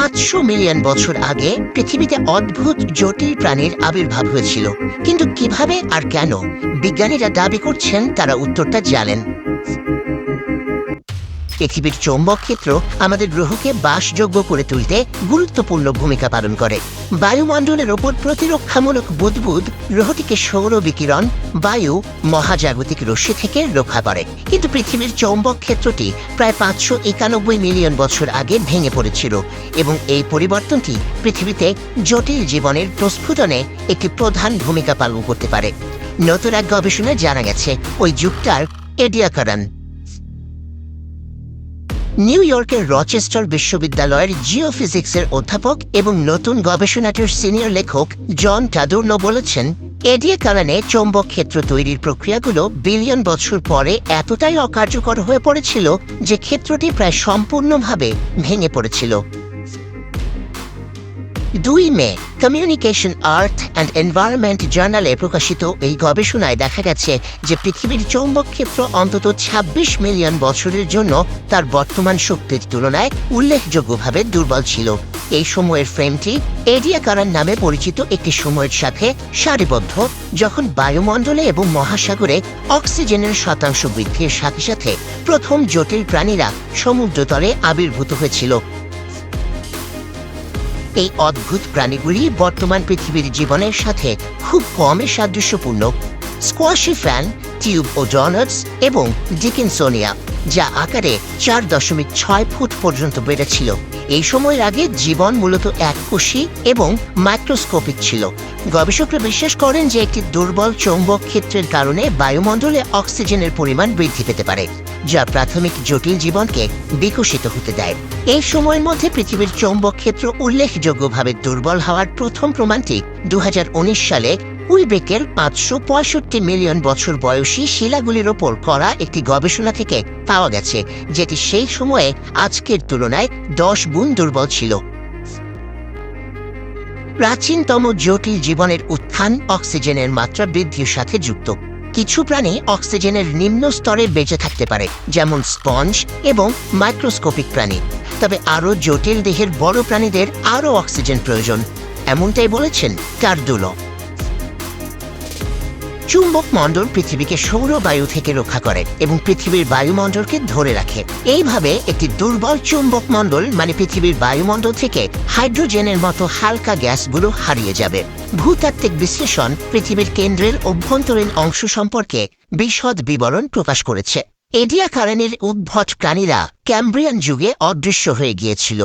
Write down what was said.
500 million বছর আগে পৃথিবীতে অদ্ভুত জটিল প্রাণীর আবির্ভাব হয়েছিল। কিন্তু কিভাবে আর কেন? বিজ্ঞানীরা দাবি করছেন তারা উত্তরটা জানেন। পৃথিবীর চৌম্বক ক্ষেত্র আমাদের গ্রহকে বাসযোগ্য করে তুলতে গুরুত্বপূর্ণ ভূমিকা পালন করে। বায়ুমণ্ডলের ওপর প্রতিরক্ষামূলক বুদবুদ গ্রহটিকে সৌর বিকিরণ, বায়ু, মহাজাগতিক রশ্মি থেকে রক্ষা করে। কিন্তু পৃথিবীর চৌম্বক ক্ষেত্রটি প্রায় 591 মিলিয়ন বছর আগে ভেঙে পড়েছিল এবং এই পরিবর্তনটি পৃথিবীতে জটিল জীবনের প্রস্ফুটনে একটি প্রধান ভূমিকা পালন করতে পারে। নতুন এক গবেষণায় জানা গেছে ওই যুগটার এডিয়াকারণ নিউ ইয়র্কের রচেস্টার বিশ্ববিদ্যালয়ের জিওফিজিক্সের অধ্যাপক এবং নতুন গবেষণাটির সিনিয়র লেখক জন টাদুর্নো বলেছেন, এডিয়াকারণে চৌম্বক ক্ষেত্র তৈরির প্রক্রিয়াগুলো বিলিয়ন বছর পরে এতটাই অকার্যকর হয়ে পড়েছিল যে ক্ষেত্রটি প্রায় সম্পূর্ণভাবে ভেঙে পড়েছিল। 2 মে কমিউনিকেশন আর্থ অ্যান্ড এনভায়রনমেন্ট জার্নালে প্রকাশিত এই গবেষণায় দেখা গেছে যে পৃথিবীর চৌম্বক ক্ষেত্র অন্তত 26 মিলিয়ন বছরের জন্য তার বর্তমান শক্তির তুলনায় উল্লেখযোগ্যভাবে দুর্বল ছিল। এই সময়ের ফ্রেমটি এডিয়াকারণ নামে পরিচিত একটি সময়ের সাথে সারিবদ্ধ, যখন বায়ুমণ্ডলে এবং মহাসাগরে অক্সিজেনের শতাংশ বৃদ্ধির সাথে সাথে প্রথম জটিল প্রাণীরা সমুদ্রতলে আবির্ভূত হয়েছিল। এই অদ্ভুত প্রাণীগুলি বর্তমান পৃথিবীর জীবনের সাথে খুব কমই সাদৃশ্যপূর্ণ। স্কোয়াশি ফ্যান, টিউব ও ডনাটস এবং ডিকিনসোনিয়া, যা আকারে 4.6 ফুট পর্যন্ত বেড়েছিল। এই সময়ের আগে জীবন মূলত এককোষী এবং মাইক্রোস্কোপিক ছিল। গবেষকরা বিশ্বাস করেন যে একটি দুর্বল চৌম্বক ক্ষেত্রের কারণে বায়ুমণ্ডলে অক্সিজেনের পরিমাণ বৃদ্ধি পেতে পারে, যা প্রাথমিক জটিল জীবনকে বিকশিত হতে দেয়। এই সময়ের মধ্যে পৃথিবীর চৌম্বক ক্ষেত্র উল্লেখযোগ্যভাবে দুর্বল হওয়ার প্রথম প্রমাণটি 2019 সালে উইবেকের 565 মিলিয়ন বছর বয়সী শিলাগুলির ওপর করা একটি গবেষণা থেকে পাওয়া গেছে, যেটি সেই সময়ে আজকের তুলনায় 10 গুণ দুর্বল ছিল। প্রাচীনতম জটিল জীবনের উত্থান অক্সিজেনের মাত্রা বৃদ্ধির সাথে যুক্ত। কিছু প্রাণী অক্সিজেনের নিম্ন স্তরে বেঁচে থাকতে পারে, যেমন স্পঞ্জ এবং মাইক্রোস্কোপিক প্রাণী। তবে আরও জটিল দেহের বড় প্রাণীদের আরও অক্সিজেন প্রয়োজন, এমনটাই বলেছেন টাদুর্নো। চুম্বক মণ্ডল পৃথিবীকে সৌর বায়ু থেকে রক্ষা করে এবং পৃথিবীর বায়ুমণ্ডলকে ধরে রাখে। এইভাবে একটি দুর্বল চুম্বক মণ্ডল মানে পৃথিবীর বায়ুমণ্ডল থেকে হাইড্রোজেনের মতো হালকা গ্যাসগুলো হারিয়ে যাবে। ভূতাত্ত্বিক বিশ্লেষণ পৃথিবীর কেন্দ্রের অভ্যন্তরীণ অংশ সম্পর্কে বিশদ বিবরণ প্রকাশ করেছে। এডিয়াকারণের উদ্ভট প্রাণীরা ক্যাম্ব্রিয়ান যুগে অদৃশ্য হয়ে গিয়েছিল।